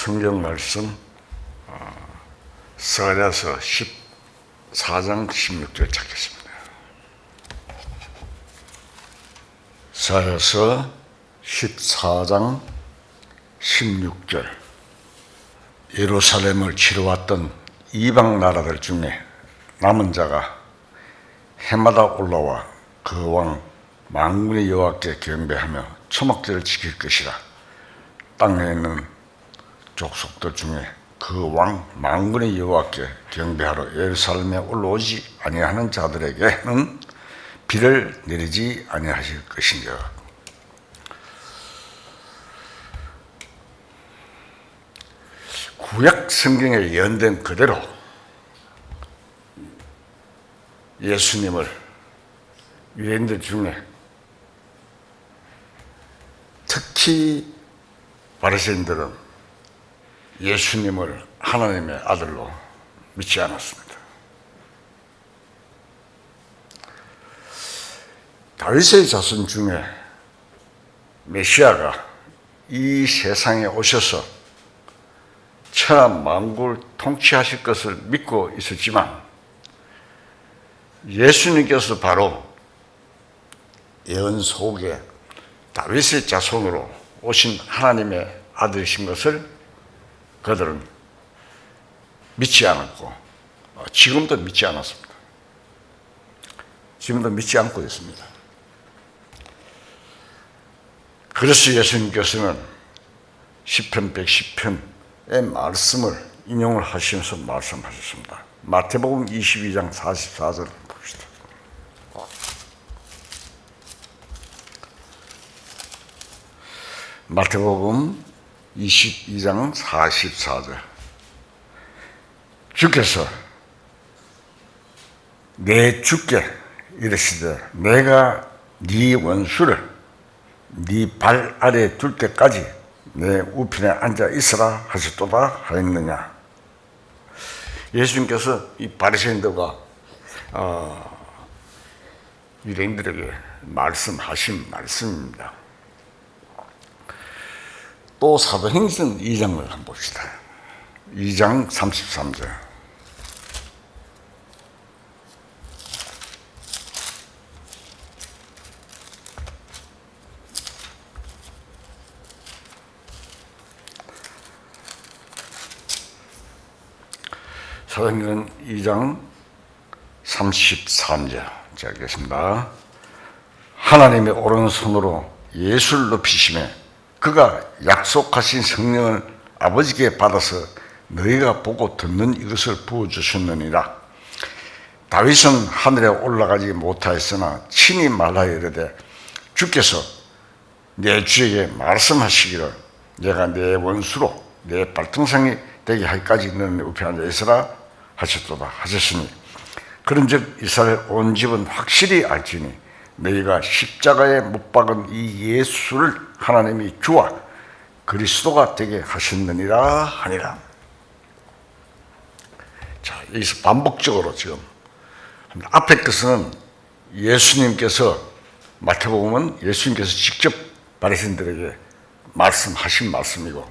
성경 말씀 스가랴서 14장 16절 찾겠습니다. 스가랴서 14장 16절. 예루살렘을 치러왔던 이방 나라들 중에 남은 자가 해마다 올라와 그 왕 만군의 여호와께 경배하며 초막절을 지킬 것이라. 땅에 있는 족속들 중에 그 왕 만군의 여호와께 경배하러 예루살렘에 올라오지 아니하는 자들에게는 비를 내리지 아니하실 것인가. 구약 성경에 예언된 그대로 예수님을 유대인들 중에 특히 바리새인들은 예수님을 하나님의 아들로 믿지 않았습니다. 다윗의 자손 중에 메시아가 이 세상에 오셔서 천하 만국을 통치하실 것을 믿고 있었지만 예수님께서 바로 예언 속에 다윗의 자손으로 오신 하나님의 아들이신 것을 그들은 믿지 않았고 지금도 믿지 않았습니다. 지금도 믿지 않고 있습니다. 그래서 예수님께서는 시편 110편의 말씀을 인용을 하시면서 말씀하셨습니다. 마태복음 22장 44절 봅시다. 마태복음 22장 44절. 주께서 내 주께 이르시되 내가 네 원수를 네 발 아래에 둘 때까지 내 우편에 앉아 있으라 하셨도다 하였느냐. 예수님께서 이 바리새인들과 유대인들에게 말씀하신 말씀입니다. 또 사도행전 2장을 한번 봅시다. 2장 33절. 사도행전 2장 33절 읽겠습니다. 하나님의 오른손으로 예수를 높이시매 그가 약속하신 성령을 아버지께 받아서 너희가 보고 듣는 이것을 부어주셨느니라. 다윗은 하늘에 올라가지 못하였으나 친히 말하여 이르되 주께서 내 주에게 말씀하시기를 내가 내 원수로 내 발등상이 되게 하기까지 너는 우편에 앉아 있으라 하셨도다 하셨으니 그런즉 이스라엘 온 집은 확실히 알지니 너희가 십자가에 못 박은 이 예수를 하나님이 주와 그리스도가 되게 하셨느니라 하니라. 자, 여기서 반복적으로 지금 앞에 것은 예수님께서 마태복음은 예수님께서 직접 바리새인들에게 말씀하신 말씀이고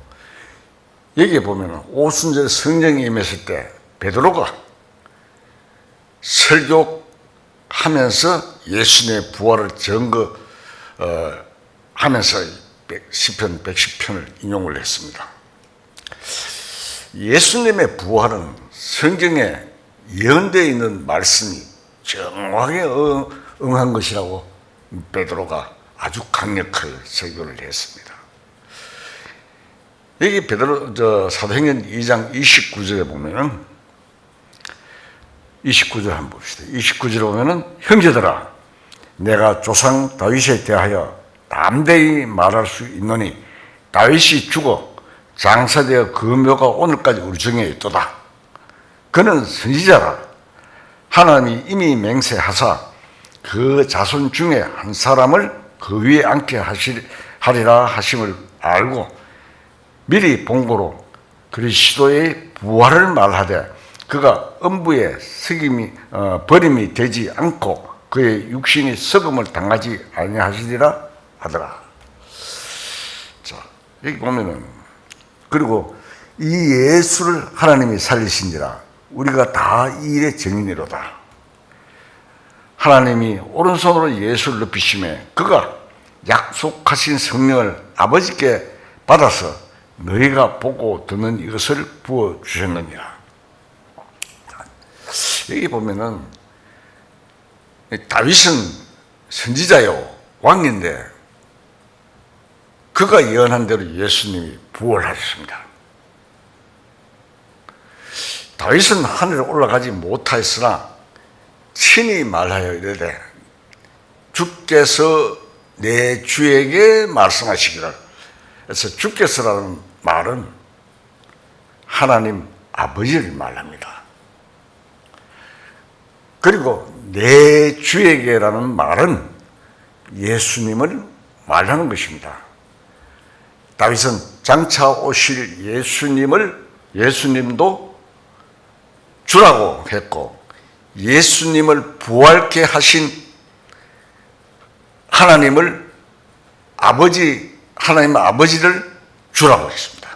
여기에 보면 오순절 성령이 임했을 때 베드로가 설교하면서 예수님의 부활을 증거하면서 시편 110편을 인용을 했습니다. 예수님의 부활은 성경에 예언되어 있는 말씀이 정확하게 응한 것이라고 베드로가 아주 강력하게 설교를 했습니다. 여기 사도행전 2장 29절에 보면은 29절 한번 봅시다. 29절에 보면은 형제들아 내가 조상 다윗에 대하여 담대히 말할 수 있노니 다윗이 죽어 장사되어 그 묘가 오늘까지 우리 중에 있도다. 그는 선지자라. 하나님이 이미 맹세하사 그 자손 중에 한 사람을 그 위에 앉게 하리라 하심을 알고 미리 본고로 그리스도의 부활을 말하되 그가 음부에 버림이 되지 않고 그의 육신이 썩음을 당하지 아니하시리라 하더라. 자, 여기 보면은 그리고 이 예수를 하나님이 살리신지라 우리가 다 이 일의 증인이로다. 하나님이 오른손으로 예수를 높이심에 그가 약속하신 성령을 아버지께 받아서 너희가 보고 듣는 이것을 부어주셨느니라. 여기 보면은 다윗은 선지자요 왕인데 그가 예언한 대로 예수님이 부활하셨습니다. 다윗은 하늘에 올라가지 못하였으나 친히 말하여 이르되 주께서 내 주에게 말씀하시기를. 그래서 주께서라는 말은 하나님 아버지를 말합니다. 그리고 내 주에게라는 말은 예수님을 말하는 것입니다. 다윗은 장차 오실 예수님도 주라고 했고 예수님을 부활케 하신 하나님 아버지를 주라고 했습니다.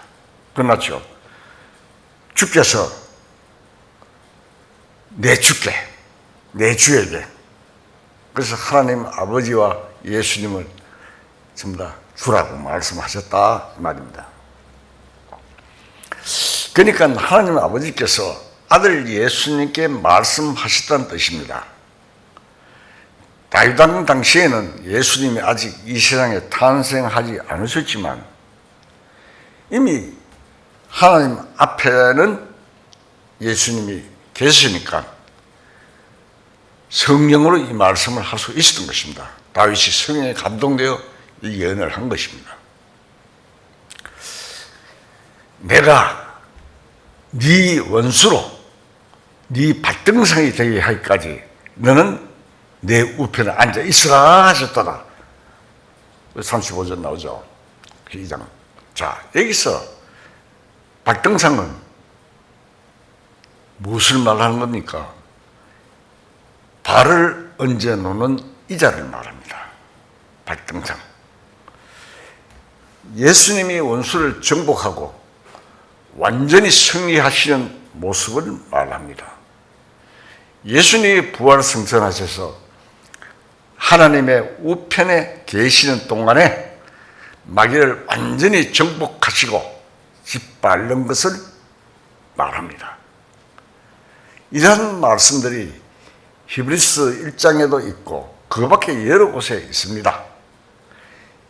끝났죠. 주께서 내 주에게. 그래서 하나님 아버지와 예수님을 전부 다 주라고 말씀하셨다 이 말입니다. 그러니까 하나님 아버지께서 아들 예수님께 말씀하셨다는 뜻입니다. 다윗 왕 당시에는 예수님이 아직 이 세상에 탄생하지 않으셨지만 이미 하나님 앞에는 예수님이 계시니까 성령으로 이 말씀을 할 수 있었던 것입니다. 다윗이 성령에 감동되어 이 예언을 한 것입니다. 내가 네 원수로 네 발등상이 되게 하기까지 너는 내 우편에 앉아 있으라 하셨다. 35절 나오죠. 2장. 자, 여기서 발등상은 무엇을 말하는 겁니까? 발을 얹어 놓는 의자를 말합니다. 발등상. 예수님이 원수를 정복하고 완전히 승리하시는 모습을 말합니다. 예수님이 부활승천하셔서 하나님의 우편에 계시는 동안에 마귀를 완전히 정복하시고 짓밟는 것을 말합니다. 이런 말씀들이 히브리서 1장에도 있고 그 밖에 여러 곳에 있습니다.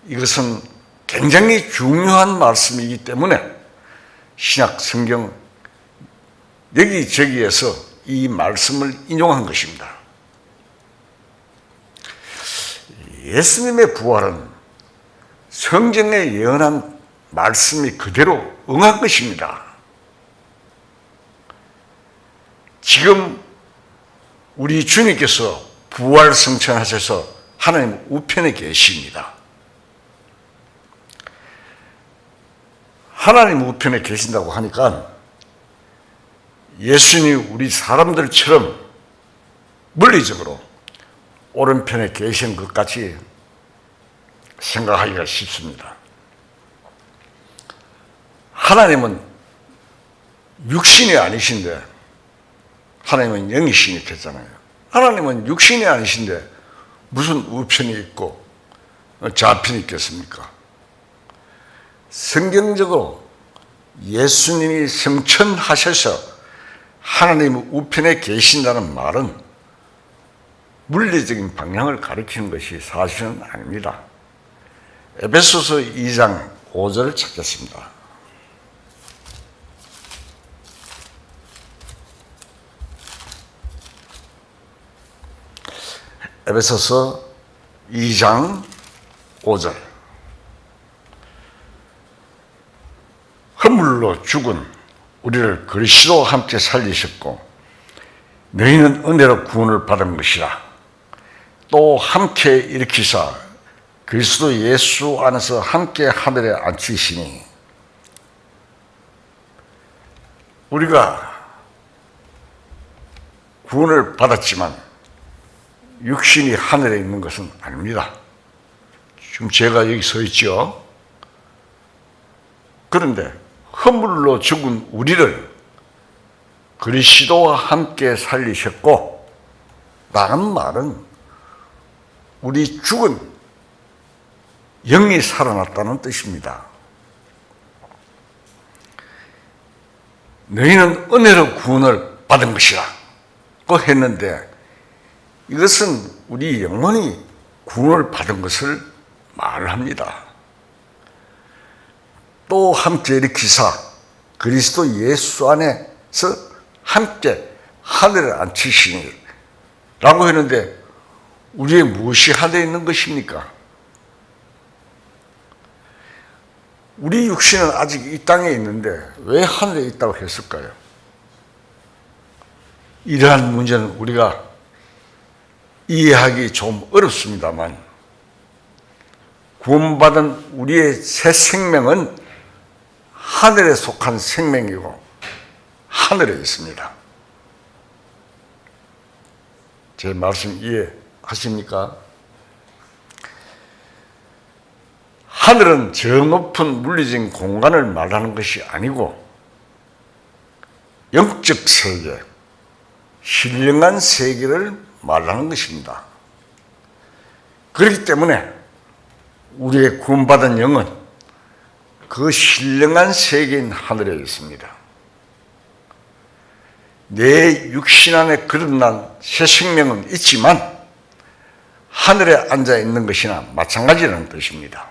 이것은 굉장히 중요한 말씀이기 때문에 신약 성경 여기저기에서 이 말씀을 인용한 것입니다. 예수님의 부활은 성경에 예언한 말씀이 그대로 응한 것입니다. 지금 우리 주님께서 부활 승천하셔서 하나님 우편에 계십니다. 하나님 우편에 계신다고 하니까 예수님이 우리 사람들처럼 물리적으로 오른편에 계신 것 같이 생각하기가 쉽습니다. 하나님은 육신이 아니신데 하나님은 영이시니 했잖아요. 하나님은 육신이 아니신데 무슨 우편이 있고 좌편이 있겠습니까? 성경적으로 예수님이 승천하셔서 하나님 우편에 계신다는 말은 물리적인 방향을 가리키는 것이 사실은 아닙니다. 에베소서 2장 5절을 찾겠습니다. 에베소서 2장 5절. 허물로 죽은 우리를 그리스도와 함께 살리셨고 너희는 은혜로 구원을 받은 것이라. 또 함께 일으키사 그리스도 예수 안에서 함께 하늘에 앉히시니. 우리가 구원을 받았지만 육신이 하늘에 있는 것은 아닙니다. 지금 제가 여기 서 있죠. 그런데 허물로 죽은 우리를 그리스도와 함께 살리셨고, 다른 말은 우리 죽은 영이 살아났다는 뜻입니다. 너희는 은혜로 구원을 받은 것이라 고 했는데, 이것은 우리 영혼이 구원을 받은 것을 말합니다. 또 함께 일으키사 그리스도 예수 안에서 함께 하늘에 앉히시니 라고 했는데, 우리의 무엇이 하늘에 있는 것입니까? 우리 육신은 아직 이 땅에 있는데 왜 하늘에 있다고 했을까요? 이러한 문제는 우리가 이해하기 좀 어렵습니다만, 구원받은 우리의 새 생명은 하늘에 속한 생명이고 하늘에 있습니다. 제 말씀 이해하십니까? 하늘은 저 높은 물리적인 공간을 말하는 것이 아니고 영적 세계, 신령한 세계를 말하는 것입니다. 그렇기 때문에 우리의 구원받은 영은 그 신령한 세계인 하늘에 있습니다. 내 육신 안에 거듭난 새 생명은 있지만 하늘에 앉아 있는 것이나 마찬가지라는 뜻입니다.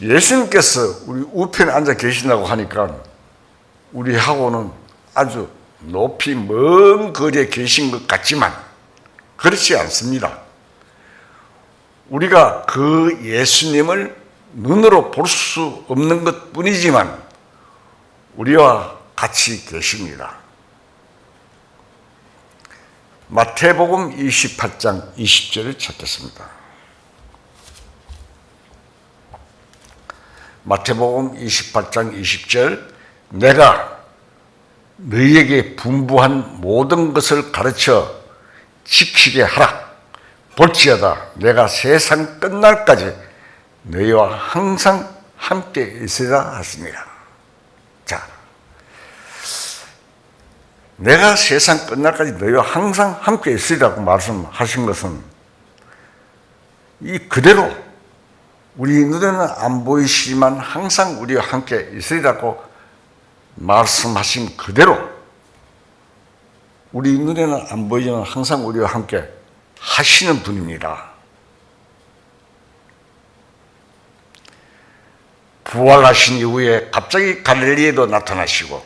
예수님께서 우리 우편에 앉아 계신다고 하니까 우리하고는 아주 높이 먼 거리에 계신 것 같지만 그렇지 않습니다. 우리가 그 예수님을 눈으로 볼 수 없는 것 뿐이지만 우리와 같이 계십니다. 마태복음 28장 20절을 찾겠습니다. 마태복음 28장 20절, 내가 너희에게 분부한 모든 것을 가르쳐 지키게 하라. 볼지어다 내가 세상 끝날까지 너희와 항상 함께 있으리라 하시니라. 자, 내가 세상 끝날까지 너희와 항상 함께 있으리라고 말씀하신 것은 이 그대로 우리 눈에는 안 보이시지만 항상 우리와 함께 있으리라고 말씀하신 그대로 우리 눈에는 안 보이지만 항상 우리와 함께 하시는 분입니다. 부활하신 이후에 갑자기 갈릴리에도 나타나시고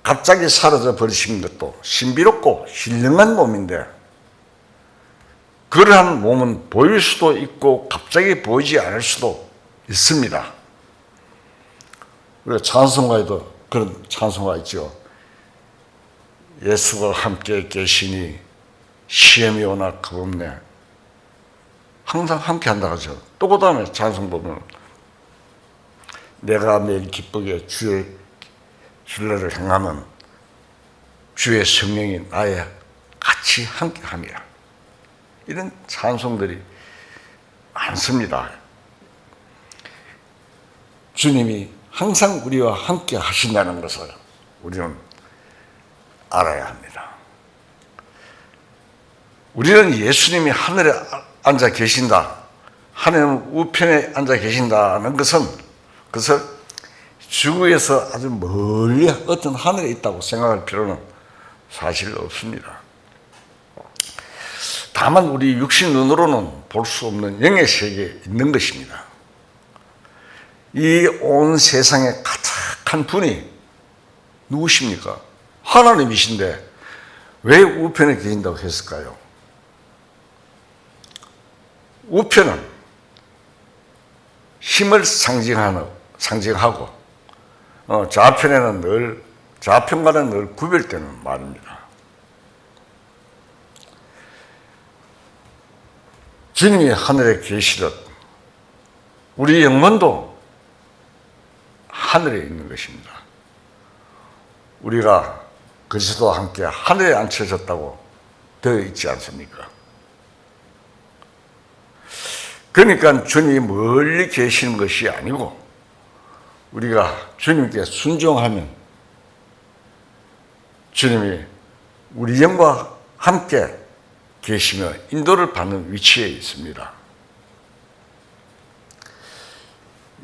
갑자기 사라져 버리신 것도 신비롭고 신령한 몸인데, 그러한 몸은 보일 수도 있고 갑자기 보이지 않을 수도 있습니다. 우리가 찬송가에도 그런 찬송가 있죠. 예수가 함께 계시니 시험이 오나 겁없네. 항상 함께 한다 하죠. 또 그 다음에 찬송 보면 내가 매일 기쁘게 주의 순례를 행하면 주의 성령이 나에 같이 함께 함이라. 이런 찬송들이 많습니다. 주님이 항상 우리와 함께 하신다는 것을 우리는 알아야 합니다. 우리는 예수님이 하늘에 앉아 계신다, 하나님 우편에 앉아 계신다는 것은 그것을 지구에서 아주 멀리 어떤 하늘에 있다고 생각할 필요는 사실 없습니다. 다만 우리 육신 눈으로는 볼 수 없는 영의 세계에 있는 것입니다. 이 온 세상에 가득한 분이 누구십니까? 하나님이신데 왜 우편에 계신다고 했을까요? 우편은 힘을 상징하고 좌편과는 늘 구별되는 말입니다. 주님이 하늘에 계시듯 우리 영혼도 하늘에 있는 것입니다. 우리가 그리스도와 함께 하늘에 앉혀졌다고 되어 있지 않습니까? 그러니까 주님이 멀리 계시는 것이 아니고 우리가 주님께 순종하면 주님이 우리 영과 함께 계시며 인도를 받는 위치에 있습니다.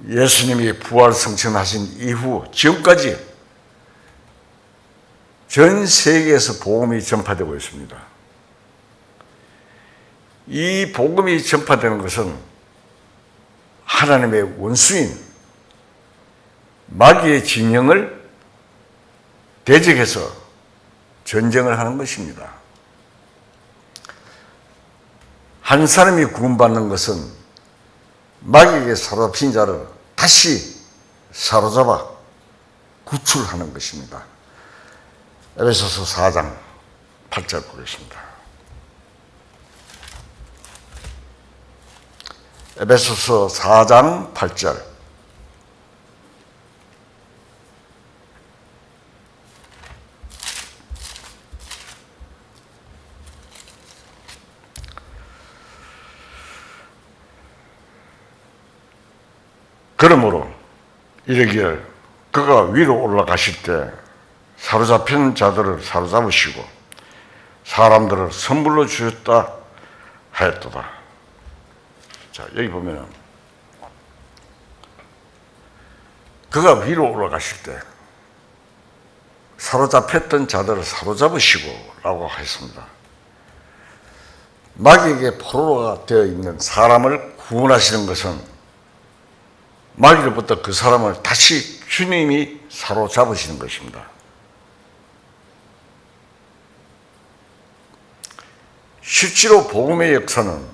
예수님이 부활 승천하신 이후 지금까지 전 세계에서 복음이 전파되고 있습니다. 이 복음이 전파되는 것은 하나님의 원수인 마귀의 진영을 대적해서 전쟁을 하는 것입니다. 한 사람이 구원받는 것은 마귀에게 사로잡힌 자를 다시 사로잡아 구출하는 것입니다. 에베소서 4장 8절 보겠습니다. 에베소서 4장 8절. 그러므로 이르기를 그가 위로 올라가실 때 사로잡힌 자들을 사로잡으시고 사람들을 선물로 주셨다 하였도다. 자, 여기 보면은 그가 위로 올라가실 때 사로잡혔던 자들을 사로잡으시고 라고 했습니다. 마귀에게 포로가 되어 있는 사람을 구원하시는 것은 마귀로부터 그 사람을 다시 주님이 사로잡으시는 것입니다. 실제로 복음의 역사는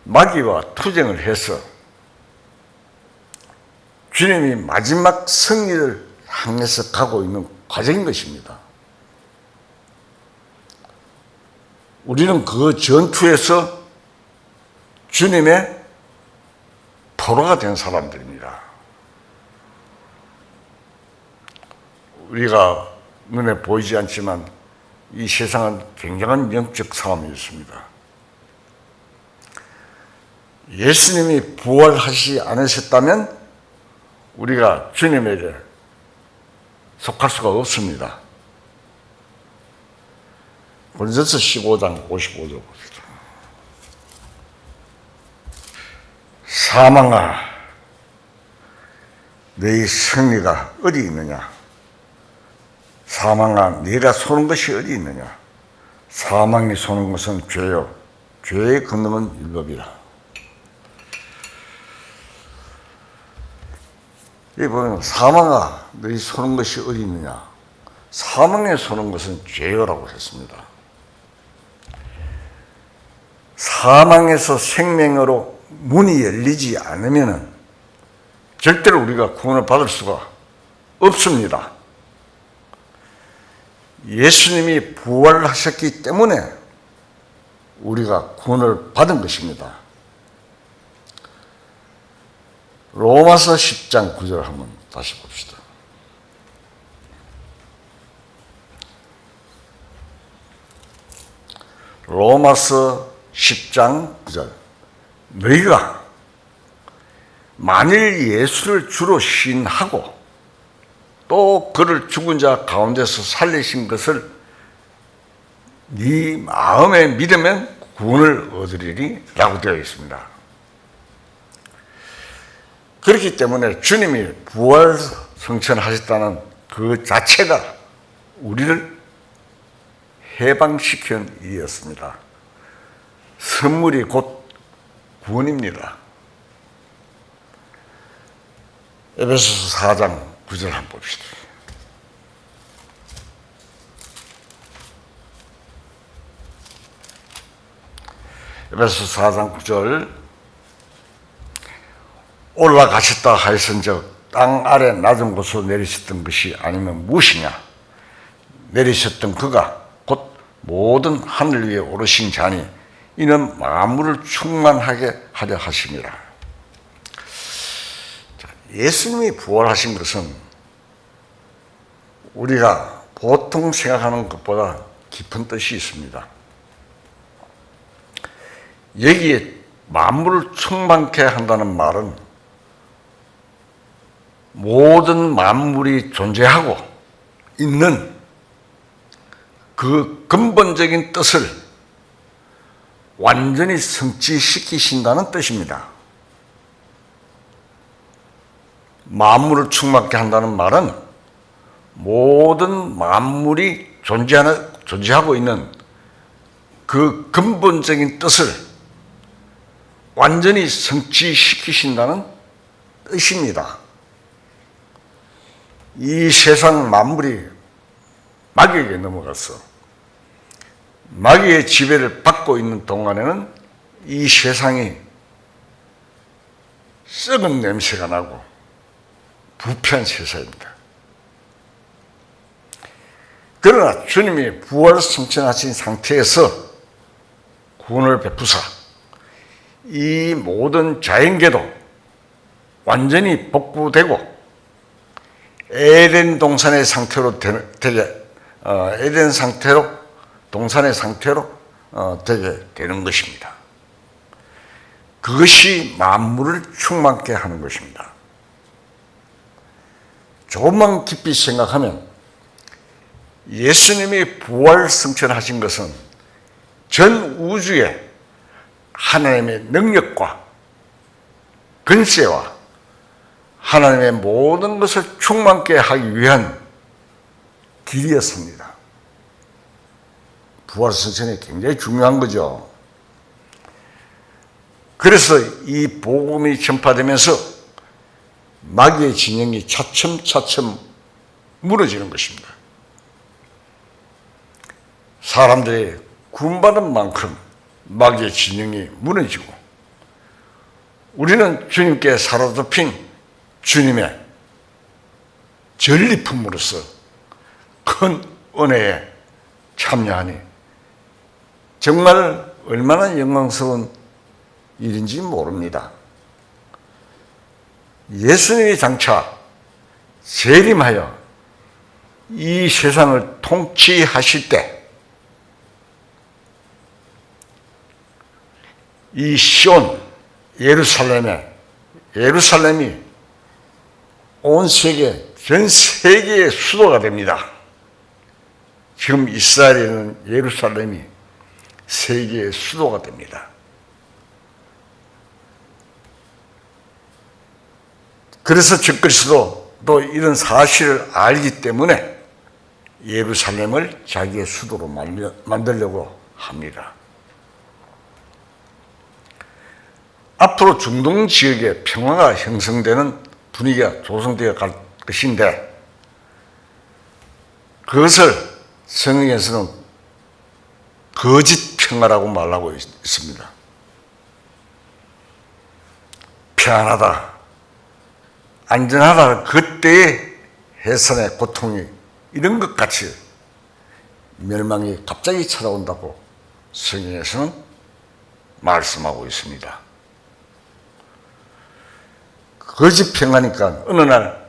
마귀와 투쟁을 해서 주님이 마지막 승리를 향해서 가고 있는 과정인 것입니다. 우리는 그 전투에서 주님의 포로가 된 사람들입니다. 우리가 눈에 보이지 않지만 이 세상은 굉장한 영적 싸움이 있습니다. 예수님이 부활하시지 않으셨다면 우리가 주님에게 속할 수가 없습니다. 고린도서 15장 55절 봅시다. 사망아, 너희 승리가 어디 있느냐? 사망아, 네가 쏘는 것이 어디 있느냐? 사망이 쏘는 것은 죄요, 죄의 권능은 율법이라. 여기 보면 사망아, 너희 쏘는 것이 어디 있느냐? 사망에 쏘는 것은 죄요라고 했습니다. 사망에서 생명으로 문이 열리지 않으면 절대로 우리가 구원을 받을 수가 없습니다. 예수님이 부활하셨기 때문에 우리가 구원을 받은 것입니다. 로마서 10장 9절 한번 다시 봅시다. 로마서 10장 9절. 너희가 만일 예수를 주로 신하고 또 그를 죽은 자 가운데서 살리신 것을 네 마음에 믿으면 구원을 얻으리니 라고 되어 있습니다. 그렇기 때문에 주님이 부활 성천하셨다는 그 자체가 우리를 해방시키는 일이었습니다. 선물이 곧 구원입니다. 에베소서 4장 9절 한번 봅시다. 에베소서 4장 9절. 올라가셨다 하였은즉 땅 아래 낮은 곳으로 내리셨던 것이 아니면 무엇이냐? 내리셨던 그가 곧 모든 하늘 위에 오르신 자니 이는 만물을 충만하게 하려 하심이라. 예수님이 부활하신 것은 우리가 보통 생각하는 것보다 깊은 뜻이 있습니다. 여기에 만물을 충만케 한다는 말은 모든 만물이 존재하고 있는 그 근본적인 뜻을 완전히 성취시키신다는 뜻입니다. 만물을 충만케 한다는 말은 모든 만물이 존재하고 있는 그 근본적인 뜻을 완전히 성취시키신다는 뜻입니다. 이 세상 만물이 마귀에게 넘어갔어. 마귀의 지배를 받고 있는 동안에는 이 세상이 썩은 냄새가 나고 부패한 세상입니다. 그러나 주님이 부활 승천하신 상태에서 구원을 베푸사 이 모든 자연계도 완전히 복구되고 에덴 동산의 상태로 동산의 상태로 되게 되는 것입니다. 그것이 만물을 충만케 하는 것입니다. 조금만 깊이 생각하면 예수님이 부활 승천하신 것은 전 우주에 하나님의 능력과 근세와 하나님의 모든 것을 충만케 하기 위한 길이었습니다. 부활 승천이 굉장히 중요한 거죠. 그래서 이 복음이 전파되면서 마귀의 진영이 차츰차츰 무너지는 것입니다. 사람들이 구원받은 만큼 마귀의 진영이 무너지고 우리는 주님께 사로잡힌 주님의 전리품으로서 큰 은혜에 참여하니 정말 얼마나 영광스러운 일인지 모릅니다. 예수님이 장차 재림하여 이 세상을 통치하실 때 이 시온 예루살렘이 온 세계, 전 세계의 수도가 됩니다. 지금 이스라엘에 있는 예루살렘이 세계의 수도가 됩니다. 그래서 적그리스도도 이런 사실을 알기 때문에 예루살렘을 자기의 수도로 만들려고 합니다. 앞으로 중동 지역에 평화가 형성되는 분위기가 조성되어 갈 것인데 그것을 성경에서는 거짓 평화라고 말하고 있습니다. 평안하다, 안전하다, 그때의 해산의 고통이 이런 것 같이 멸망이 갑자기 찾아온다고 성경에서는 말씀하고 있습니다. 거짓 평화니까 어느 날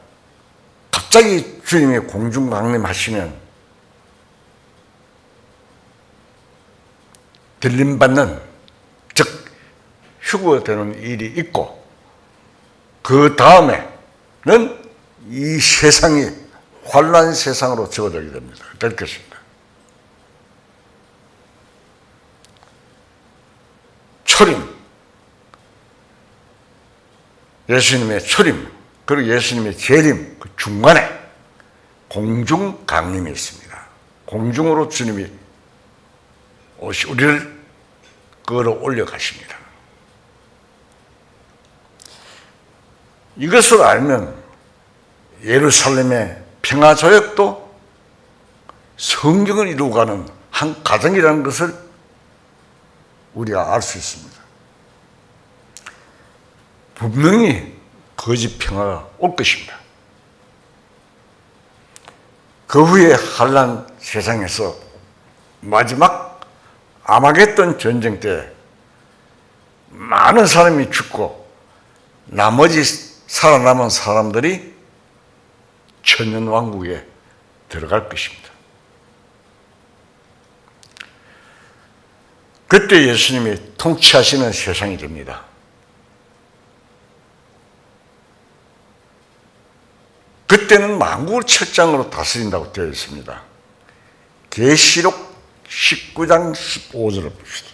갑자기 주님이 공중 강림하시면 들림받는, 즉 휴거되는 일이 있고 그 다음에는 이 세상이 환란 세상으로 접어들게 됩니다. 될 것입니다. 초림, 예수님의 초림, 그리고 예수님의 재림, 그 중간에 공중 강림이 있습니다. 공중으로 주님이 우리를 끌어올려 가십니다. 이것을 알면 예루살렘의 평화조약도 성경을 이루어가는 한 과정이라는 것을 우리가 알 수 있습니다. 분명히 거짓 평화가 올 것입니다. 그 후에 환란 세상에서 마지막 아마겟돈 전쟁 때 많은 사람이 죽고 나머지 살아남은 사람들이 천년왕국에 들어갈 것입니다. 그때 예수님이 통치하시는 세상이 됩니다. 그때는 만국을 철장으로 다스린다고 되어 있습니다. 계시록 19장 15절을 봅시다.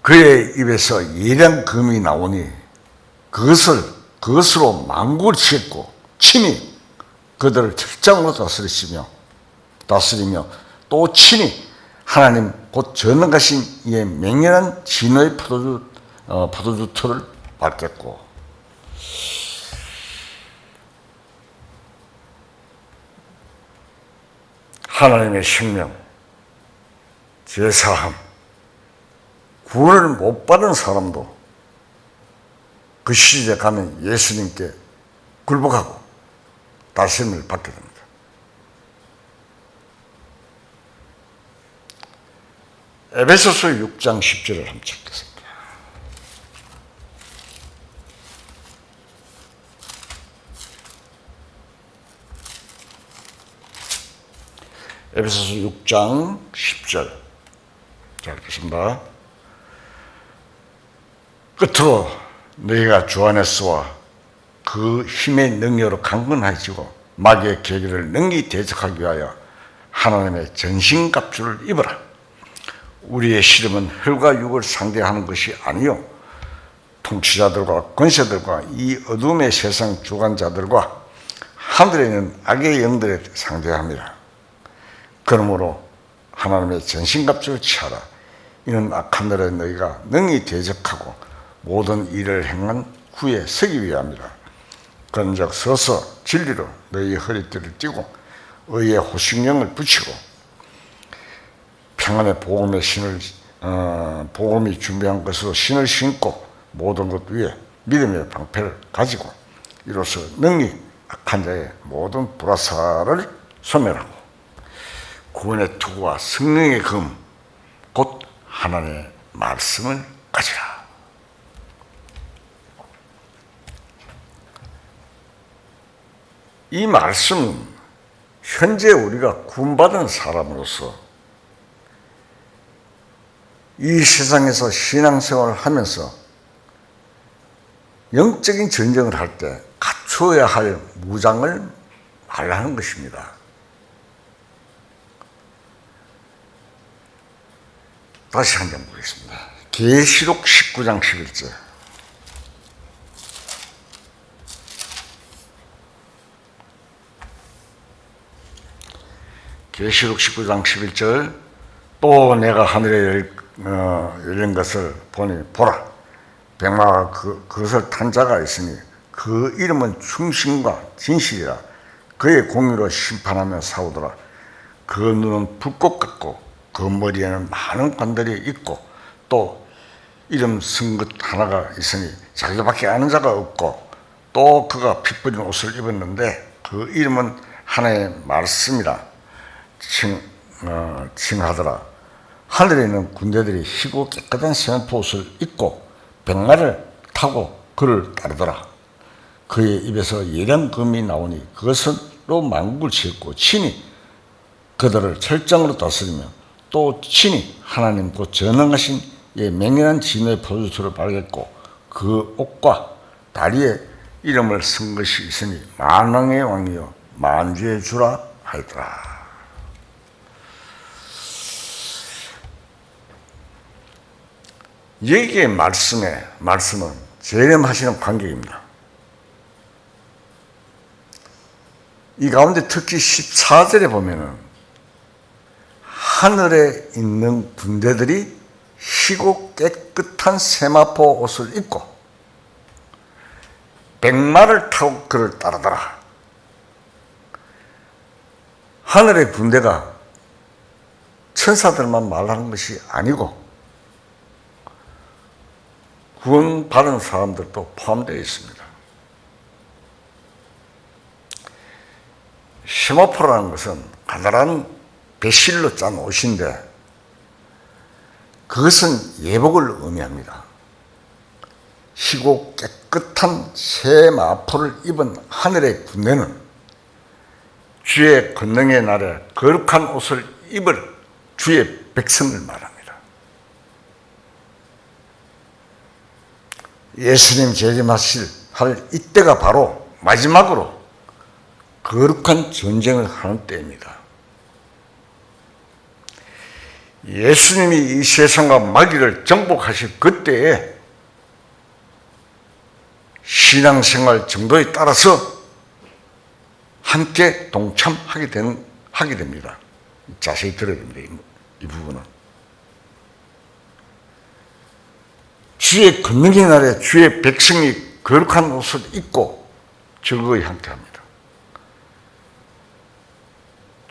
그의 입에서 예리한 금이 나오니 그것으로 만국을 치겠고 친히 그들을 철장으로 다스리며 또 친히 하나님 곧 전능하신 이의 맹렬한 진노의 포도주 틀을 밟겠고, 하나님의 생명, 제사함, 구원을 못 받은 사람도 그 시대에 가면 예수님께 굴복하고 다스림을 받게 됩니다. 에베소서 6장 10절을 한번 찾겠습니다. 에베소서 6장 10절. 자, 읽겠습니다. 끝으로 너희가 주 안에서와 그 힘의 능력으로 강건해지고 마귀의 계기를 능히 대적하기 위하여 하나님의 전신갑주를 입어라. 우리의 씨름은 혈과 육을 상대하는 것이 아니요 통치자들과 권세들과 이 어둠의 세상 주관자들과 하늘에 있는 악의 영들에 상대합니다. 그러므로 하나님의 전신갑주를 취하라. 이는 악한 날에 너희가 능히 대적하고 모든 일을 행한 후에 서기 위함이라. 그런즉 서서 진리로 너희 허리띠를 띠고 의의 호식령을 붙이고 평안의 복음이 준비한 것으로 신을 신고 모든 것 위에 믿음의 방패를 가지고 이로써 능히 악한 자의 모든 불화살을 소멸하고 구원의 투구와 성령의 금 곧 하나님의 말씀을 가지라. 이 말씀은 현재 우리가 구원받은 사람으로서 이 세상에서 신앙생활을 하면서 영적인 전쟁을 할 때 갖추어야 할 무장을 말하는 것입니다. 다시 한 장 보겠습니다. 계시록 19장 11절. 계시록 19장 11절. 또 내가 하늘에 열린 것을 보니 보라, 백마가 그것을 탄 자가 있으니 그 이름은 충신과 진실이라. 그의 공의로 심판하며 싸우더라. 그 눈은 불꽃 같고 그 머리에는 많은 관들이 있고 또 이름 쓴 것 하나가 있으니 자기밖에 아는 자가 없고 또 그가 피 뿌린 옷을 입었는데 그 이름은 하나의 말씀이라 칭하더라. 하늘에 있는 군대들이 희고 깨끗한 세마포 옷을 입고 백마를 타고 그를 따르더라. 그의 입에서 예리한 금이 나오니 그것으로 만국을 지었고 친히 그들을 철장으로 다스리며 또 친히 하나님 곧 전능하신 이 맹렬한 진노의 포도주를 밟겠고 그 옷과 다리에 이름을 쓴 것이 있으니 만왕의 왕이요 만주의 주라 하였더라. 여기에 말씀은 재림하시는 관객입니다. 이 가운데 특히 14절에 보면은 하늘에 있는 군대들이 희고 깨끗한 세마포 옷을 입고 백마를 타고 그를 따르더라. 하늘의 군대가 천사들만 말하는 것이 아니고 구원받은 사람들도 포함되어 있습니다. 세마포라는 것은 가느다란 배실로 짠 옷인데 그것은 예복을 의미합니다. 희고 깨끗한 세마포를 입은 하늘의 군대는 주의 권능의 날에 거룩한 옷을 입을 주의 백성을 말합니다. 예수님 재림하실 이때가 바로 마지막으로 거룩한 전쟁을 하는 때입니다. 예수님이 이 세상과 마귀를 정복하실 그때에 신앙생활 정도에 따라서 함께 동참하게 됩니다. 자세히 들어야 됩니다. 이 부분은. 주의 권능의 날에 주의 백성이 거룩한 옷을 입고 즐거이 함께합니다.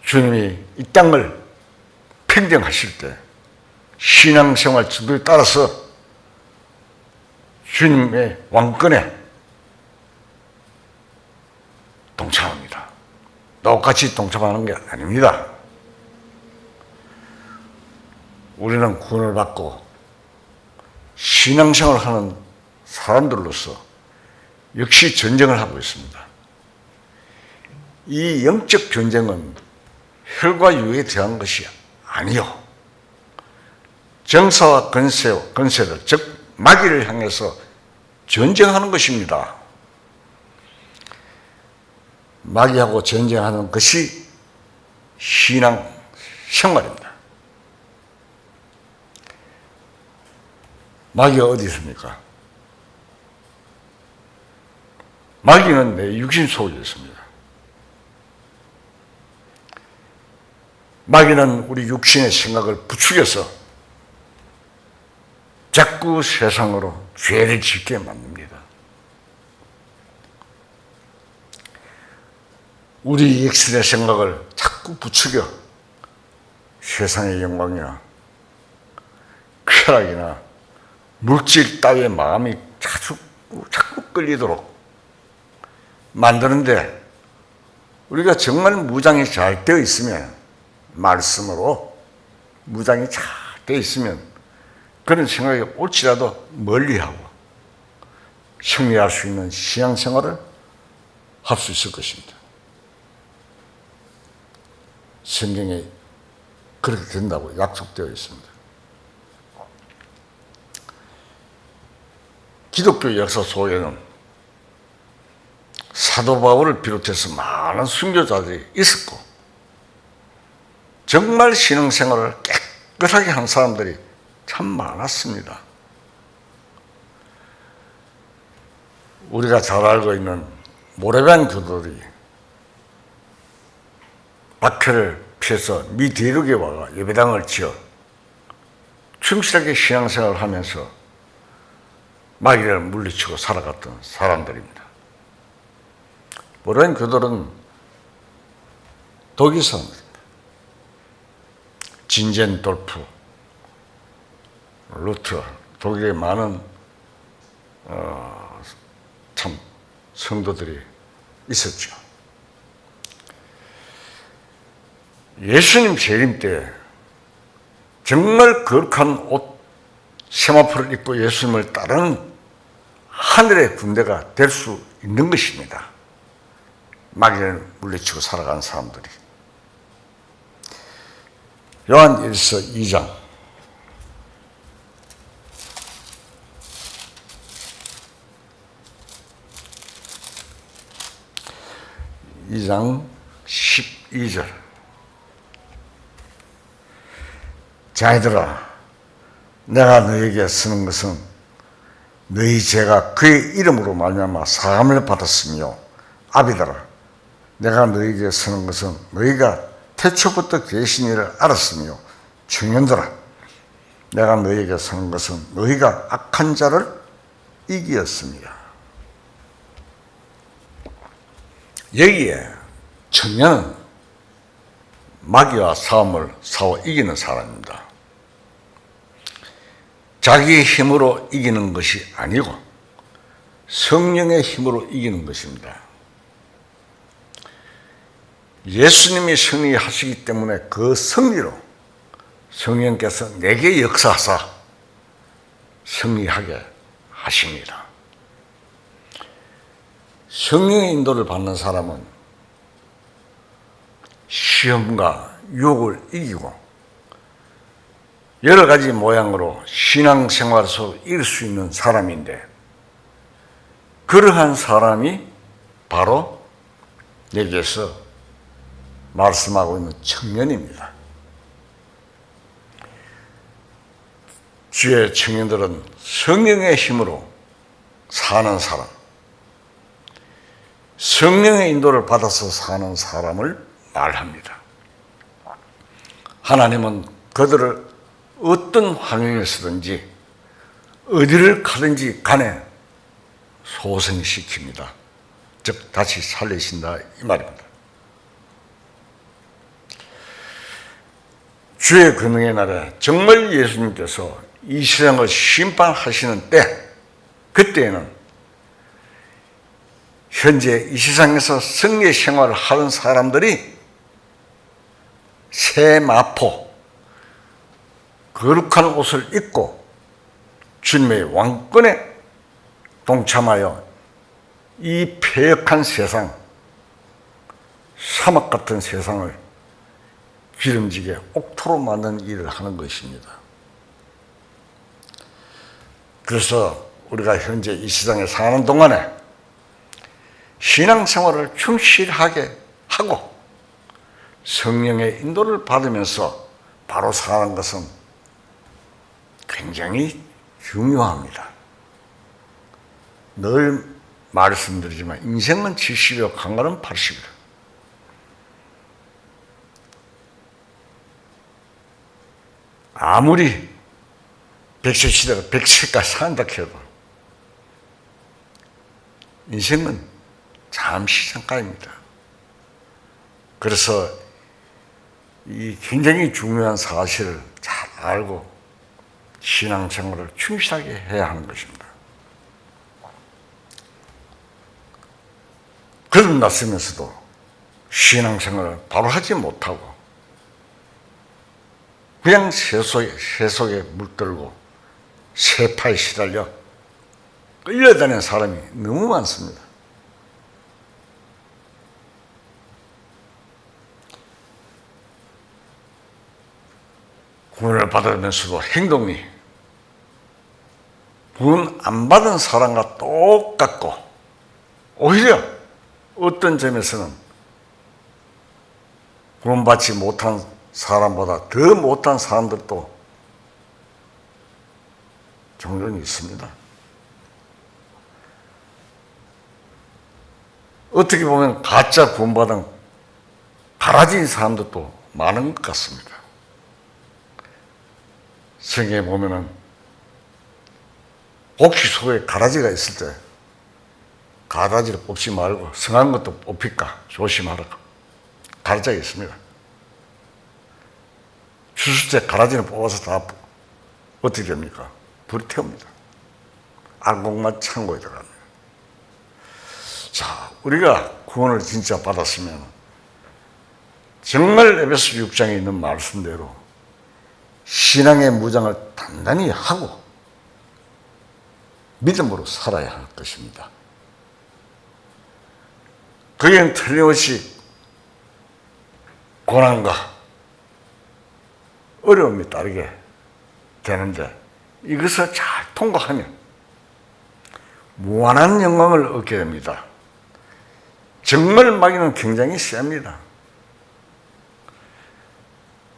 주님이 이 땅을 평정하실 때 신앙생활 정도에 따라서 주님의 왕권에 동참합니다. 똑같이 동참하는 게 아닙니다. 우리는 구원을 받고 신앙생활을 하는 사람들로서 역시 전쟁을 하고 있습니다. 이 영적 전쟁은 혈과 육에 대한 것이 아니요. 정사와 권세들, 즉 마귀를 향해서 전쟁하는 것입니다. 마귀하고 전쟁하는 것이 신앙 생활입니다. 마귀가 어디 있습니까? 마귀는 내 육신 속에 있습니다. 마귀는 우리 육신의 생각을 부추겨서 자꾸 세상으로 죄를 짓게 만듭니다. 우리 육신의 생각을 자꾸 부추겨 세상의 영광이나 쾌락이나 물질 따위의 마음이 자꾸 끌리도록 만드는데, 우리가 정말 무장이 잘 되어 있으면, 말씀으로 무장이 잘 되어 있으면 그런 생각이 올지라도 멀리하고 승리할 수 있는 신앙생활을 할 수 있을 것입니다. 성경에 그렇게 된다고 약속되어 있습니다. 기독교 역사 속에는 사도 바울을 비롯해서 많은 순교자들이 있었고, 정말 신앙생활을 깨끗하게 한 사람들이 참 많았습니다. 우리가 잘 알고 있는 모래반 교도들이 박해를 피해서 미대륙에 와가 예배당을 지어 충실하게 신앙생활을 하면서 마귀를 물리치고 살아갔던 사람들입니다. 모래반 교도는 독일 사람들입니다. 진젠돌프, 루터, 독일에 많은 참 성도들이 있었죠. 예수님 재림 때 정말 거룩한 옷, 세마포를 입고 예수님을 따르는 하늘의 군대가 될 수 있는 것입니다. 마귀를 물리치고 살아가는 사람들이. 요한 1서 2장 12절 자애들아, 내가 너에게 쓰는 것은 너희 죄가 그의 이름으로 말미암아 사함을 받았으며, 아비들아, 내가 너에게 쓰는 것은 너희가 태초부터 계신 일을 알았으며, 청년들아, 내가 너희에게 쓰는 것은 너희가 악한 자를 이기었습니다. 여기에 청년은 마귀와 싸워 이기는 사람입니다. 자기의 힘으로 이기는 것이 아니고 성령의 힘으로 이기는 것입니다. 예수님이 승리하시기 때문에 그 승리로 성령께서 내게 역사하사 승리하게 하십니다. 성령의 인도를 받는 사람은 시험과 유혹을 이기고 여러 가지 모양으로 신앙생활 속 이길 수 있는 사람인데, 그러한 사람이 바로 여기에서 말씀하고 있는 청년입니다. 주의 청년들은 성령의 힘으로 사는 사람, 성령의 인도를 받아서 사는 사람을 말합니다. 하나님은 그들을 어떤 환경에서든지 어디를 가든지 간에 소생시킵니다. 즉 다시 살리신다 이 말입니다. 주의 권능의 날에 정말 예수님께서 이 세상을 심판하시는 때, 그때에는 현재 이 세상에서 성례 생활을 하는 사람들이 새 마포, 거룩한 옷을 입고 주님의 왕권에 동참하여 이 패역한 세상, 사막 같은 세상을 기름지게 옥토로 만드는 일을 하는 것입니다. 그래서 우리가 현재 이 세상에 사는 동안에 신앙생활을 충실하게 하고 성령의 인도를 받으면서 바로 사는 것은 굉장히 중요합니다. 늘 말씀드리지만 인생은 70이요 강간은 80이다. 아무리 100세 시대가 100세까지 산다 해도 인생은 잠시 잠깐입니다. 그래서 이 굉장히 중요한 사실을 잘 알고 신앙생활을 충실하게 해야 하는 것입니다. 거듭났으면서도 신앙생활을 바로 하지 못하고 그냥 세속에 물들고 세파에 시달려 끌려다니는 사람이 너무 많습니다. 구원을 받으면서도 행동이 구원 안 받은 사람과 똑같고, 오히려 어떤 점에서는 구원받지 못한 사람보다 더 못한 사람들도 종종 있습니다. 어떻게 보면 가짜 구원받은 가라지인 사람들도 많은 것 같습니다. 성경에 보면은 복식 속에 가라지가 있을 때 가라지를 뽑지 말고 성한 것도 뽑힐까 조심하라. 가라지가 있습니다. 주술 때 가라지는 뽑아서 다 어떻게 됩니까? 불이 태웁니다. 알곡만 창고에 들어갑니다. 자, 우리가 구원을 진짜 받았으면 정말 에베소 6장에 있는 말씀대로 신앙의 무장을 단단히 하고 믿음으로 살아야 할 것입니다. 거기에는 틀림없이 고난과 어려움이 따르게 되는데 이것을 잘 통과하면 무한한 영광을 얻게 됩니다. 정말 마귀는 굉장히 셉니다.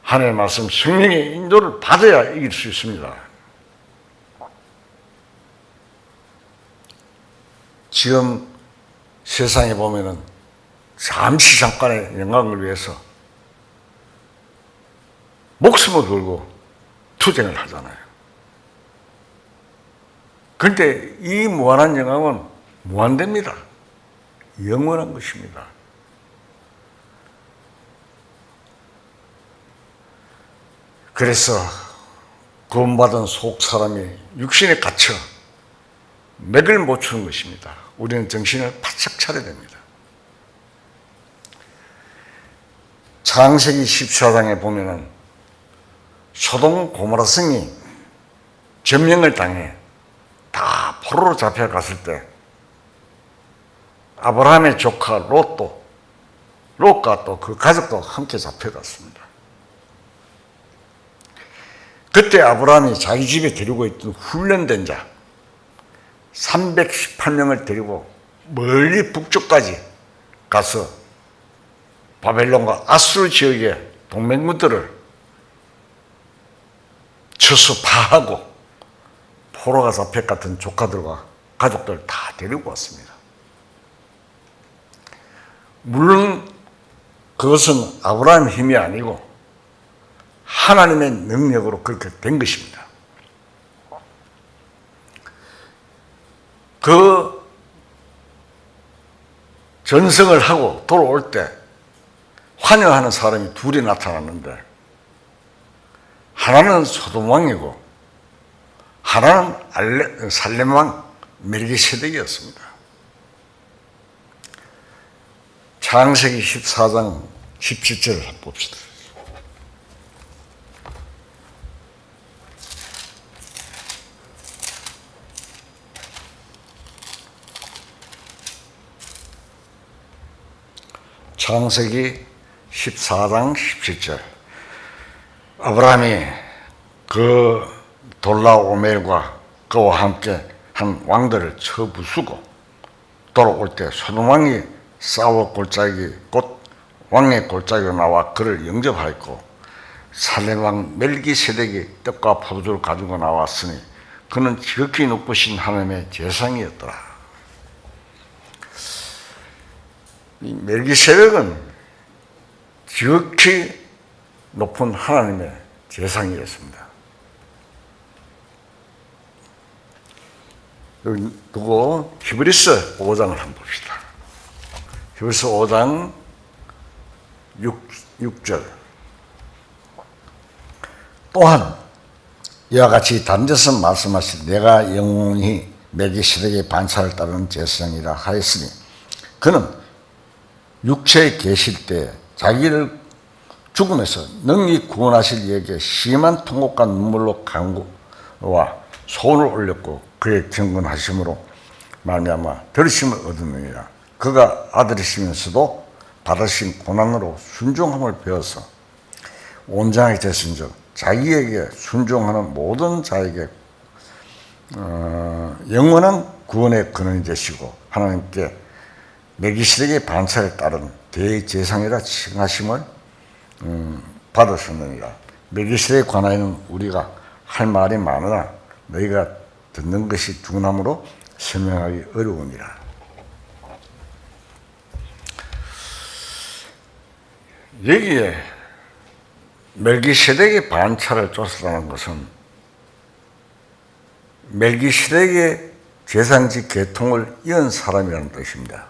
하나님의 말씀, 성령의 인도를 받아야 이길 수 있습니다. 지금 세상에 보면은 잠시 잠깐의 영광을 위해서 목숨을 걸고 투쟁을 하잖아요. 그런데 이 무한한 영광은 무한됩니다. 영원한 것입니다. 그래서 구원받은 속 사람이 육신에 갇혀 맥을 못 추는 것입니다. 우리는 정신을 바짝 차려야 됩니다. 창세기 14장에 보면은 소돔 고모라 성이 점령을 당해 다 포로로 잡혀갔을 때 아브라함의 조카 롯도 롯과 또 그 가족도 함께 잡혀갔습니다. 그때 아브라함이 자기 집에 데리고 있던 훈련된 자 318명을 데리고 멀리 북쪽까지 가서 바벨론과 아수르 지역의 동맹군들을 쳐서 파하고 포로가 잡혀갔던 조카들과 가족들 다 데리고 왔습니다. 물론 그것은 아브라함의 힘이 아니고 하나님의 능력으로 그렇게 된 것입니다. 그 전승을 하고 돌아올 때 환영하는 사람이 둘이 나타났는데 하나는 소돔 왕이고 하나는 살렘 왕 멜기세덱이었습니다. 창세기 14장 17절을 봅시다. 창세기 14장 17절. 아브라함이 그 돌라오멜과 그와 함께 한 왕들을 쳐 부수고 돌아올 때 소돔 왕이 싸워 골짜기 곧 왕의 골짜기로 나와 그를 영접하였고 살렘 왕 멜기세덱이 떡과 포도주를 가지고 나왔으니 그는 지극히 높으신 하나님의 제상이었더라. 이 멜기세덱은 지극히 높은 하나님의 제상이었습니다. 여기 두고 히브리서 5장을 한번 봅시다. 히브리서 5장 6절. 또한 이와 같이 다른 데서 말씀하시되 내가 영원히 멜기세덱의 반차를 따르는 제사장이라 하였으니 그는 육체에 계실 때 자기를 죽음에서 능히 구원하실 이에게 심한 통곡과 눈물로 간구와 소원을 올렸고 그의 경건하심으로 말미암아 들으심을 얻었느니라. 그가 아들이시면서도 받으신 고난으로 순종함을 배워서 온전하게 됐은즉 자기에게 순종하는 모든 자에게 영원한 구원의 근원이 되시고 하나님께 멜기세덱의 반차에 따른 대제사장이라 칭하심을 받으셨느니라. 멜기세덱에 관하여는 우리가 할 말이 많으나 너희가 듣는 것이 둔함으로 설명하기 어려우니라. 여기에 멜기세덱의 반차를 쫓았다는 것은 멜기세덱의 제사장직 계통을 이은 사람이라는 뜻입니다.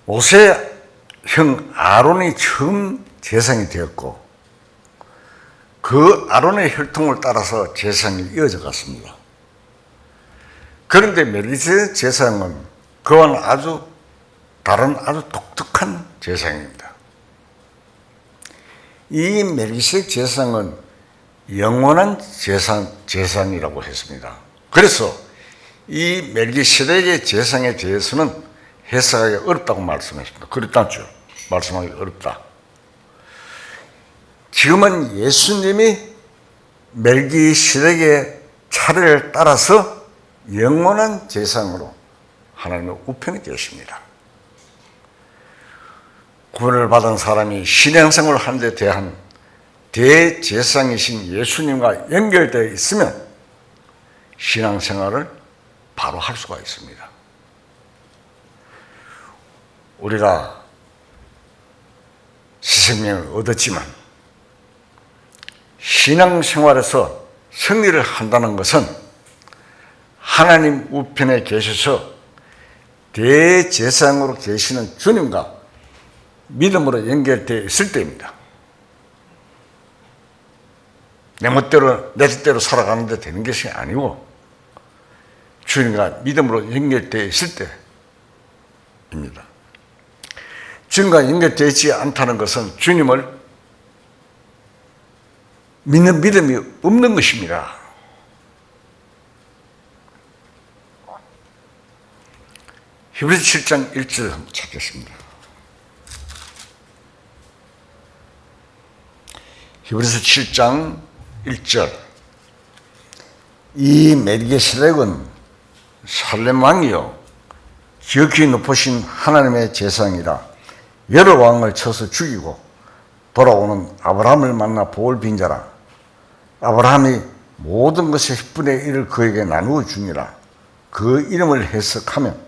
모세 형 아론이 처음 제사장이 되었고 그 아론의 혈통을 따라서 제사장이 이어져 갔습니다. 그런데 멜기세덱 제사장은 그와는 아주 다른 아주 독특한 제사장입니다. 이 멜기세덱 제사장은 영원한 제사장이라고 했습니다. 그래서 이 멜기세덱의 제사장에 대해서는 해석하기 어렵다고 말씀했습니다. 그렇다죠. 말씀하기 어렵다. 지금은 예수님이 멜기세덱의 차례를 따라서 영원한 제사장으로 하나님의 우편에 계십니다. 구원을 받은 사람이 신앙생활을 하는 데 대한 대제사장이신 예수님과 연결되어 있으면 신앙생활을 바로 할 수가 있습니다. 우리가 새 생명을 얻었지만 신앙생활에서 승리를 한다는 것은 하나님 우편에 계셔서 대제사장으로 계시는 주님과 믿음으로 연결되어 있을 때입니다. 내 멋대로 내 뜻대로 살아가는데 되는 것이 아니고 주님과 믿음으로 연결되어 있을 때입니다. 주님과 연결되어 있지 않다는 것은 주님을 믿는 믿음이 없는 것입니다. 히브리서 7장 1절 한번 찾겠습니다. 히브리서 7장 1절. 이 멜기세덱은 살렘 왕이요 지극히 높으신 하나님의 제사장이라 여러 왕을 쳐서 죽이고 돌아오는 아브라함을 만나 복을 빈 자라. 아브라함이 모든 것의 10분의 1을 그에게 나누어 주니라. 그 이름을 해석하면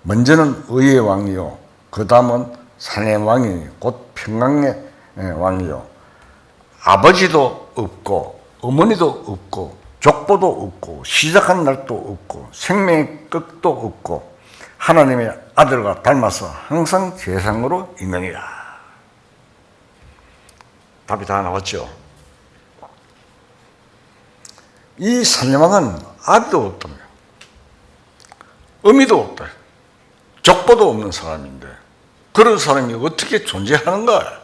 먼저는 의의 왕이요 그 다음은 살렘 왕이니 곧 평강의 왕이요 아버지도 없고 어머니도 없고 족보도 없고 시작한 날도 없고 생명의 끝도 없고 하나님의 아들과 닮아서 항상 제사장으로 있느니라. 답이 다 나왔죠. 이 살렘왕은 아들도 없답니다. 어미도 없다. 족보도 없는 사람인데 그런 사람이 어떻게 존재하는가?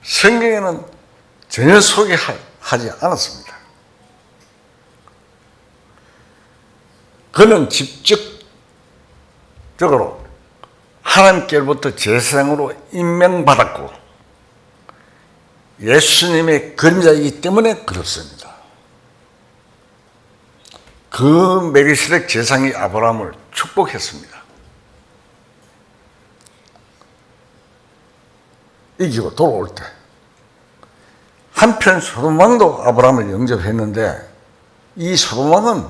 성경에는 전혀 소개하지 않았습니다. 그는 직접적으로 하나님께로부터 제사장으로 임명받았고 예수님의 그림자이기 때문에 그렇습니다. 그 멜기세덱 제사장이 아브라함을 축복했습니다. 이기고 돌아올 때 한편 소돔왕도 아브라함을 영접했는데 이 소돔왕은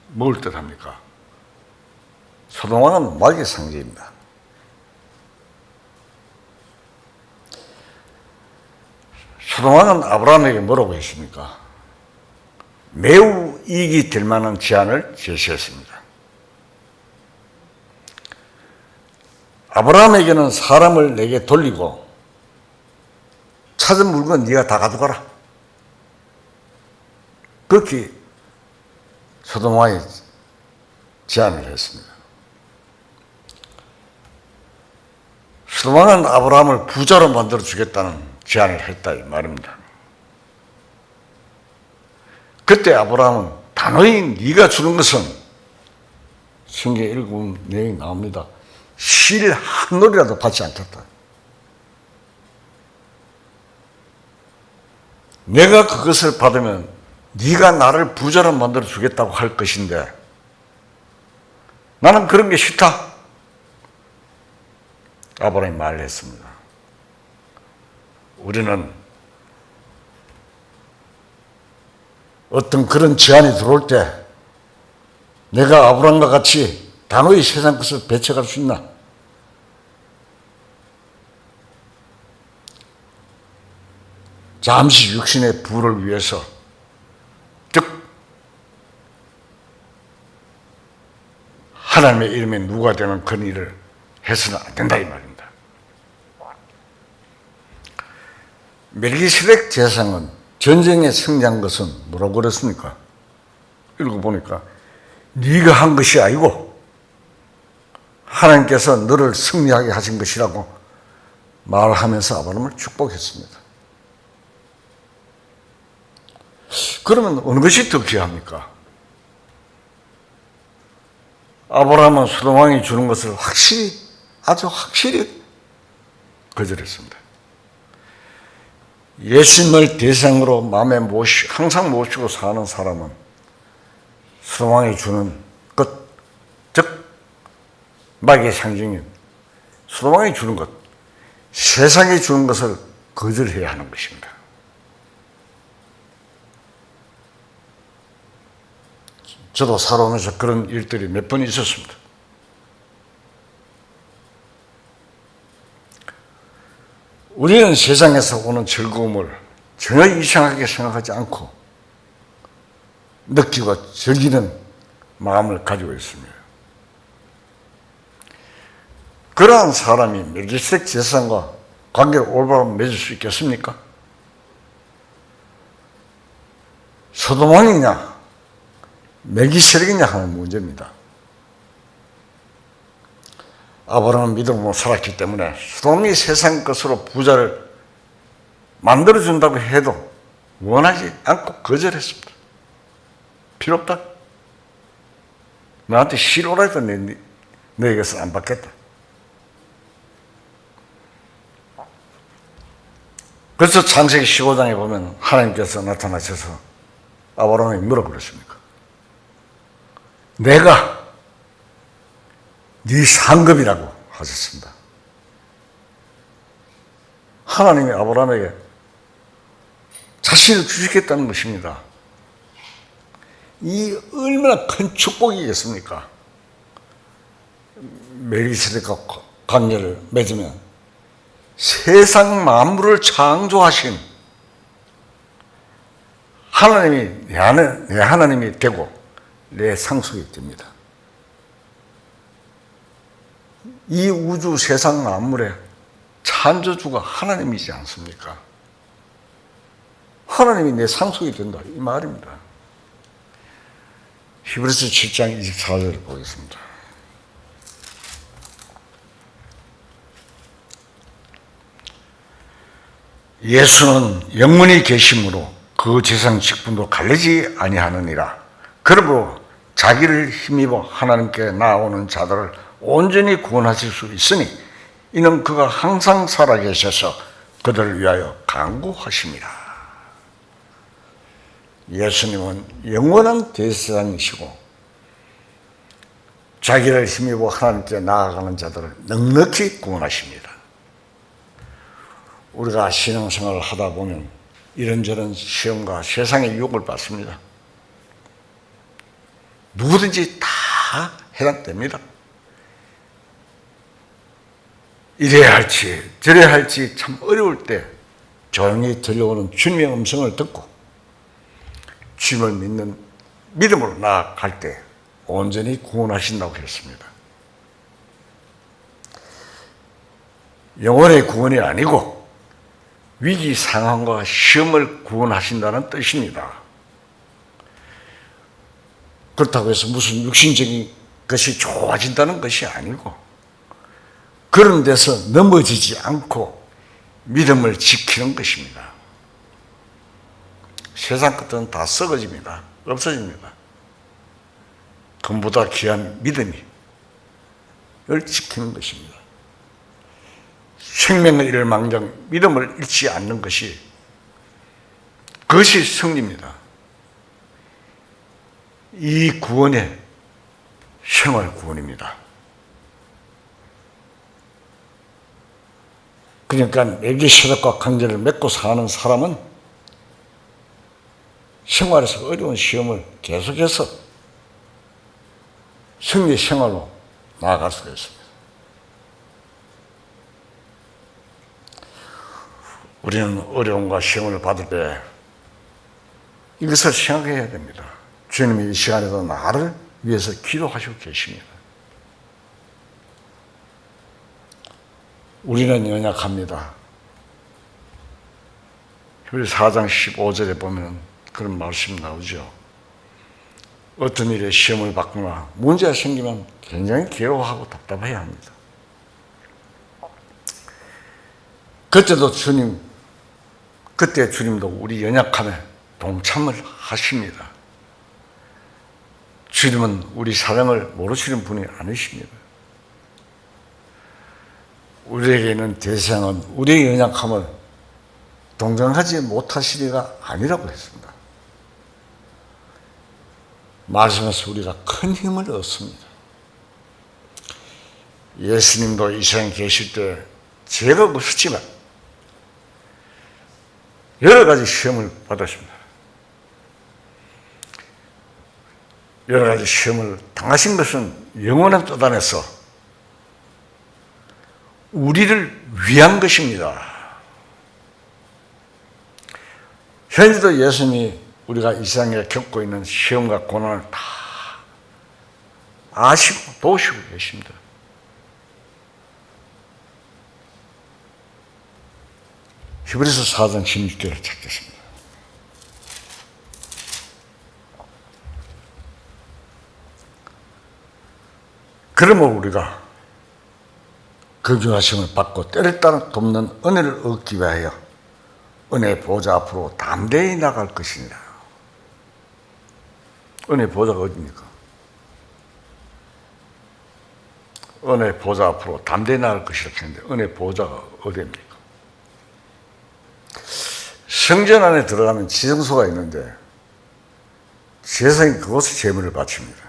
뭘 뜻합니까? 소돔왕은 마귀의 상징입니다. 소돔왕은 아브라함에게 뭐라고 했습니까? 매우 이익이 될 만한 제안을 제시했습니다. 아브라함에게는 사람을 내게 돌리고 찾은 물건 네가 다 가져가라. 그렇게 소돔왕이 제안을 했습니다. 소돔왕은 아브라함을 부자로 만들어 주겠다는 제안을 했다 이 말입니다. 그때 아브라함은 단호히 네가 주는 것은 성경에 읽은 내용이 나옵니다. 실 한 놀이라도 받지 않겠다. 내가 그것을 받으면 네가 나를 부자로 만들어 주겠다고 할 것인데 나는 그런 게 싫다. 아브라함이 말을 했습니다. 우리는 어떤 그런 제안이 들어올 때 내가 아브라함과 같이 단호히 세상 것을 배척할 수 있나? 잠시 육신의 부를 위해서 즉 하나님의 이름에 누가 되는 그런 일을 해서는 안 된다 이 말입니다. 멜기세덱 제사장은 전쟁에 승리한 것은 뭐라고 그랬습니까? 읽어보니까 네가 한 것이 아니고 하나님께서 너를 승리하게 하신 것이라고 말하면서 아브라함을 축복했습니다. 그러면 어느 것이 더 귀합니까? 아브라함은 소돔왕이 주는 것을 아주 확실히 거절했습니다. 예수님을 대상으로 마음에 항상 모시고 사는 사람은 소돔왕이 주는 것, 즉 마귀의 상징인 소돔왕이 주는 것, 세상이 주는 것을 거절해야 하는 것입니다. 저도 살아오면서 그런 일들이 몇 번 있었습니다. 우리는 세상에서 오는 즐거움을 전혀 이상하게 생각하지 않고 느끼고 즐기는 마음을 가지고 있습니다. 그러한 사람이 멜기세덱 제사장과 관계를 올바로 맺을 수 있겠습니까? 소돔왕이냐 멜기세덱이냐 하는 문제입니다. 아브라함은 믿음으로 살았기 때문에 소돔이 세상 것으로 부자를 만들어준다고 해도 원하지 않고 거절했습니다. 필요 없다. 나한테 실오라 해도 너에게서 안 받겠다. 그래서 창세기 15장에 보면 하나님께서 나타나셔서 아브라함에게 뭐라고 그랬습니까? 내가 네 상급이라고 하셨습니다. 하나님이 아브라함에게 자신을 주시겠다는 것입니다. 이 얼마나 큰 축복이겠습니까? 멜기세덱과 관계를 맺으면 세상 만물을 창조하신 하나님이 내 하나님이 되고 내 상속이 됩니다. 이 우주 세상 만물의 창조주가 하나님이지 않습니까? 하나님이 내 상속이 된다 이 말입니다. 히브리서 7장 24절을 보겠습니다. 예수는 영원히 계심으로 그 재상 직분도 갈리지 아니하느니라. 그러므로 자기를 힘입어 하나님께 나아오는 자들을 온전히 구원하실 수 있으니 이는 그가 항상 살아계셔서 그들을 위하여 간구하심이라. 예수님은 영원한 대제사장이시고 자기를 힘입어 하나님께 나아가는 자들을 넉넉히 구원하십니다. 우리가 신앙생활을 하다 보면 이런저런 시험과 세상의 유혹을 받습니다. 누구든지 다 해당됩니다. 이래야 할지 저래야 할지 참 어려울 때 조용히 들려오는 주님의 음성을 듣고 주님을 믿는 믿음으로 나아갈 때 온전히 구원하신다고 했습니다. 영혼의 구원이 아니고 위기 상황과 시험을 구원하신다는 뜻입니다. 그렇다고 해서 무슨 육신적인 것이 좋아진다는 것이 아니고 그런 데서 넘어지지 않고 믿음을 지키는 것입니다. 세상 것들은 다 썩어집니다. 없어집니다. 그보다 귀한 믿음을 지키는 것입니다. 생명을 잃을 망정 믿음을 잃지 않는 것이 그것이 승리입니다. 이 구원의 생활 구원입니다. 그러니까 멜기세덱과 관계를 맺고 사는 사람은 생활에서 어려운 시험을 계속해서 승리 생활로 나아갈 수가 있습니다. 우리는 어려움과 시험을 받을 때 이것을 생각해야 됩니다. 주님이 이 시간에도 나를 위해서 기도하시고 계십니다. 우리는 연약합니다. 히브리서 4장 15절에 보면 그런 말씀이 나오죠. 어떤 일에 시험을 받거나 문제가 생기면 굉장히 괴로워하고 답답해야 합니다. 그때 주님도 우리 연약함에 동참을 하십니다. 주님은 우리 사랑을 모르시는 분이 아니십니다. 우리에게 있는 대상은 우리의 연약함을 동정하지 못하시리가 아니라고 했습니다. 말씀에서 우리가 큰 힘을 얻습니다. 예수님도 이 세상에 계실 때 죄가 없었지만 여러 가지 시험을 받으십니다. 여러 가지 시험을 당하신 것은 영원한 뜻 안에서 우리를 위한 것입니다. 현재도 예수님이 우리가 이 세상에 겪고 있는 시험과 고난을 다 아시고 도우시고 계십니다. 히브리서 4장 16절을 찾겠습니다. 그러면 우리가 긍휼하심을 받고 때를 따라 돕는 은혜를 얻기 위하여 은혜 보좌 앞으로 담대히 나갈 것이니라. 은혜 보좌가 어디입니까? 은혜 보좌 앞으로 담대히 나갈 것이라 했는데 은혜 보좌가 어디입니까? 성전 안에 들어가면 지성소가 있는데 제사장이 그곳에 제물을 바칩니다.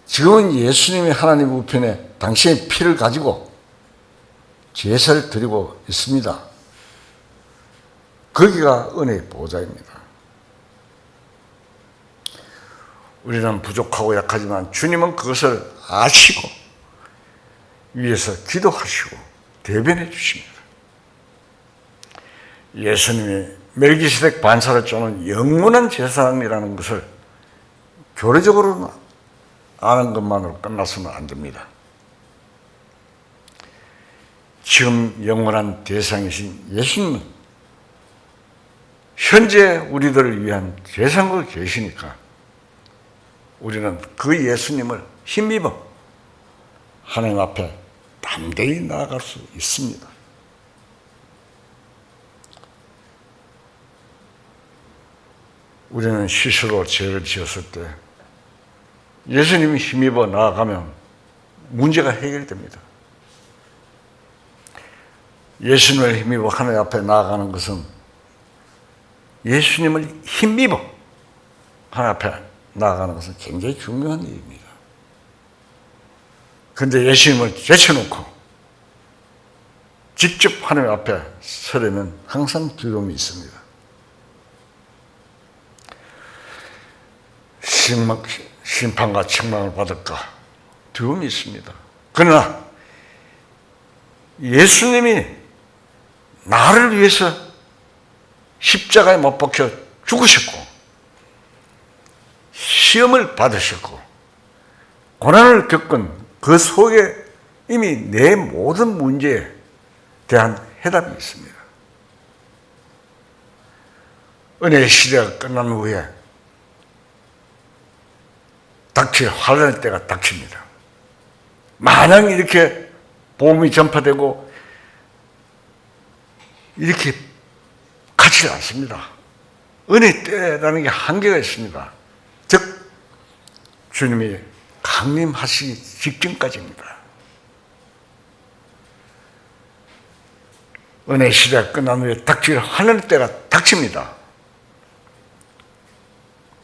지금은 예수님이 하나님 우편에 당신의 피를 가지고 제사를 드리고 있습니다. 거기가 은혜의 보좌입니다. 우리는 부족하고 약하지만 주님은 그것을 아시고 위에서 기도하시고 대변해 주십니다. 예수님이 멜기세덱 반사를 쪼는 영원한 제사장이라는 것을 교리적으로 아는 것만으로 끝나서는 안 됩니다. 지금 영원한 대상이신 예수님은 현재 우리들을 위한 제사장으로 계시니까 우리는 그 예수님을 힘입어 하나님 앞에 담대히 나아갈 수 있습니다. 우리는 스스로 죄를 지었을 때 예수님이 힘입어 나아가면 문제가 해결됩니다. 예수님을 힘입어 하나님 앞에 나아가는 것은 예수님을 힘입어 하나님 앞에 나아가는 것은 굉장히 중요한 일입니다. 그런데 예수님을 제쳐놓고 직접 하나님 앞에 서려면 항상 두려움이 있습니다. 심판과 책망을 받을까 두려움이 있습니다. 그러나 예수님이 나를 위해서 십자가에 못 박혀 죽으셨고 시험을 받으셨고 고난을 겪은 그 속에 이미 내 모든 문제에 대한 해답이 있습니다. 은혜의 시대가 끝난 후에 닥칠 환란의 때가 닥칩니다. 마냥 이렇게 복음이 전파되고 이렇게 가지 않습니다. 은혜의 때라는 게 한계가 있습니다. 즉 주님이 강림하시기 직전까지입니다. 은혜의 시대가 끝난 후에 닥칠 환란의 때가 닥칩니다.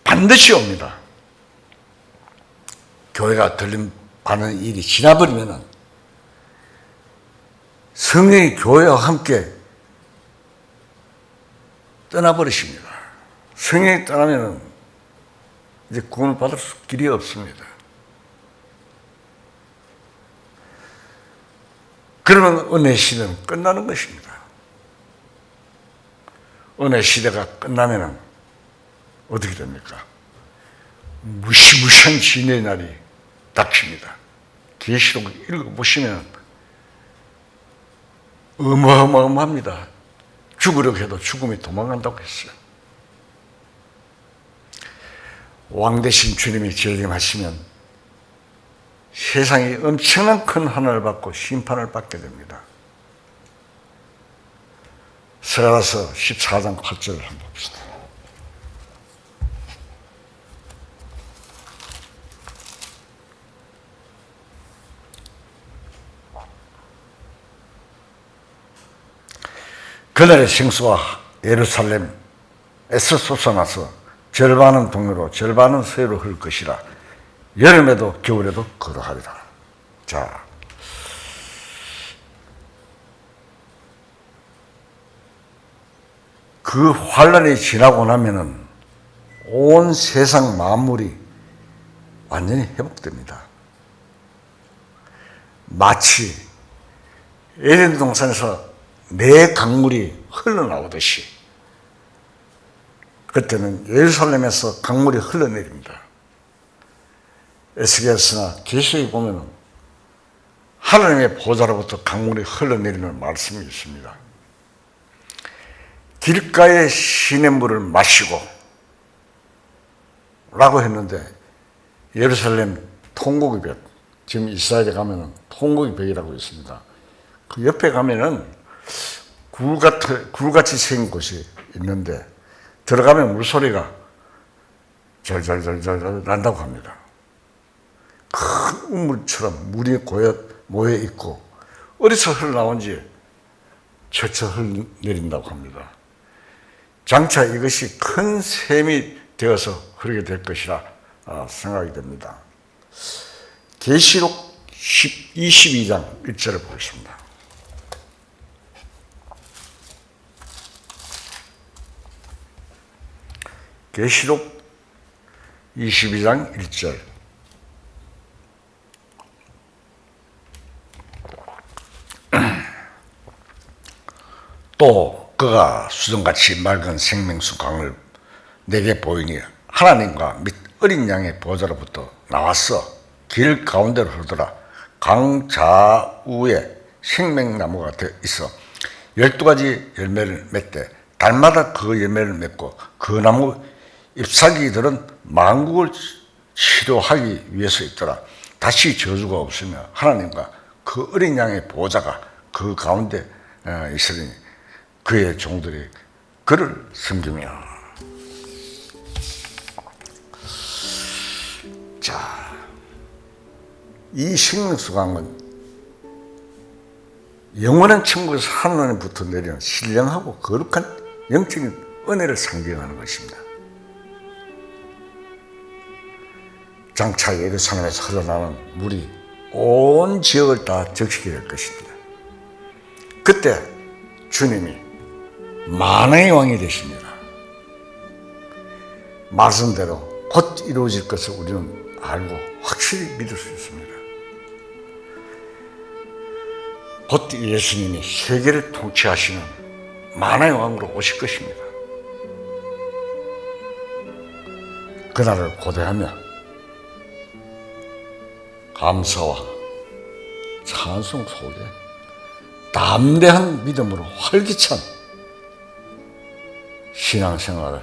반드시 옵니다. 교회가 들림받는 일이 지나버리면 성령이 교회와 함께 떠나버리십니다. 성령이 떠나면 이제 구원을 받을 길이 없습니다. 그러면 은혜 시대는 끝나는 것입니다. 은혜 시대가 끝나면 어떻게 됩니까? 무시무시한 진의 날이 닥칩니다. 계시록 읽어보시면 어마어마합니다. 죽으려고 해도 죽음이 도망간다고 했어요. 왕 대신 주님이 재림하시면 세상이 엄청난 큰 하늘을 받고 심판을 받게 됩니다. 스가랴서 14장 8절을 한번 봅시다. 그날의 생수와 예루살렘에서 솟아나서 절반은 동로로 절반은 서해로 흐를 것이라. 여름에도 겨울에도 그러하리라. 자, 그 환란이 지나고 나면은 온 세상 만물이 완전히 회복됩니다. 마치 에덴 동산에서 내 강물이 흘러나오듯이 그때는 예루살렘에서 강물이 흘러내립니다. 에스겔서나 계시록에 보면 하나님의 보좌로부터 강물이 흘러내리는 말씀이 있습니다. 길가의 시냇물을 마시고 라고 했는데 예루살렘 통곡의 벽, 지금 이스라엘에 가면 통곡의 벽이라고 있습니다. 그 옆에 가면은 굴같이 생긴 곳이 있는데 들어가면 물소리가 절절절절 난다고 합니다. 큰 우물처럼 물이 모여 있고 어디서 흘러나온지 철철 흘러내린다고 합니다. 장차 이것이 큰 샘이 되어서 흐르게 될 것이라 생각이 됩니다. 계시록 22장 1절을 보겠습니다. 계시록 22장 1절. 또 그가 수정같이 맑은 생명수 강을 내게 보이니 하나님과 및 어린 양의 보좌로부터 나왔어 길 가운데로 흐르더라. 강 좌우에 생명나무가 있어 12가지 열매를 맺되 달마다 그 열매를 맺고 그 나무 잎사귀들은 만국을 치료하기 위해서 있더라. 다시 저주가 없으며 하나님과 그 어린 양의 보좌가 그 가운데 있으니 그의 종들이 그를 섬기며. 자, 이 생명수강은 영원한 천국에서 하나님부터 내리는 신령하고 거룩한 영적인 은혜를 상징하는 것입니다. 장차 예루살렘에서 흘러나오는 물이 온 지역을 다 적시게 될 것입니다. 그때 주님이 만왕의 왕이 되십니다. 말씀대로 곧 이루어질 것을 우리는 알고 확실히 믿을 수 있습니다. 곧 예수님이 세계를 통치하시는 만왕의 왕으로 오실 것입니다. 그날을 고대하며 감사와 찬송 속에 담대한 믿음으로 활기찬 신앙생활을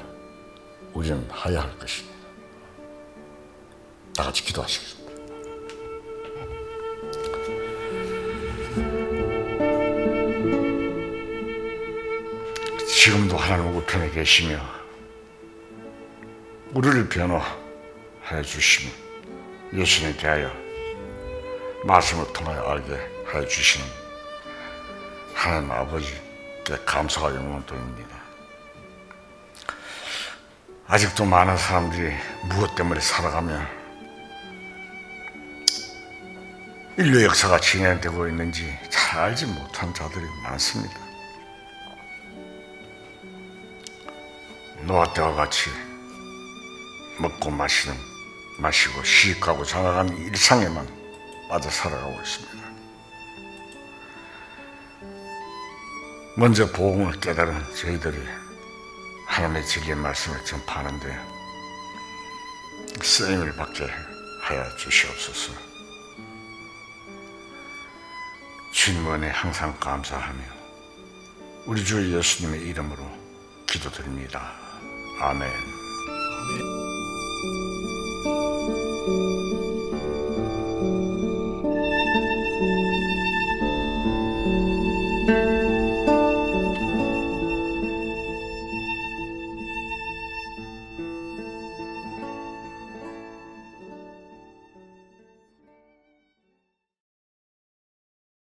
우리는 해야 할 것입니다. 다 같이 기도하시겠습니다. 지금도 하나님 우편에 계시며 우리를 변호해 주시며 예수님에 대하여 말씀을 통하여 알게 해 주시는 하나님 아버지께 감사와 영광을 돌립니다. 아직도 많은 사람들이 무엇 때문에 살아가며 인류 역사가 진행되고 있는지 잘 알지 못한 자들이 많습니다. 노아 때와 같이 먹고 마시고 시집가고 장가가는 일상에만 빠져 살아가고 있습니다. 먼저 복음을 깨달은 저희들이 하나님의 진리의 말씀을 전파하는데 쓰임을 받게 하여 주시옵소서. 주님 은혜 항상 감사하며 우리 주 예수님의 이름으로 기도드립니다. 아멘.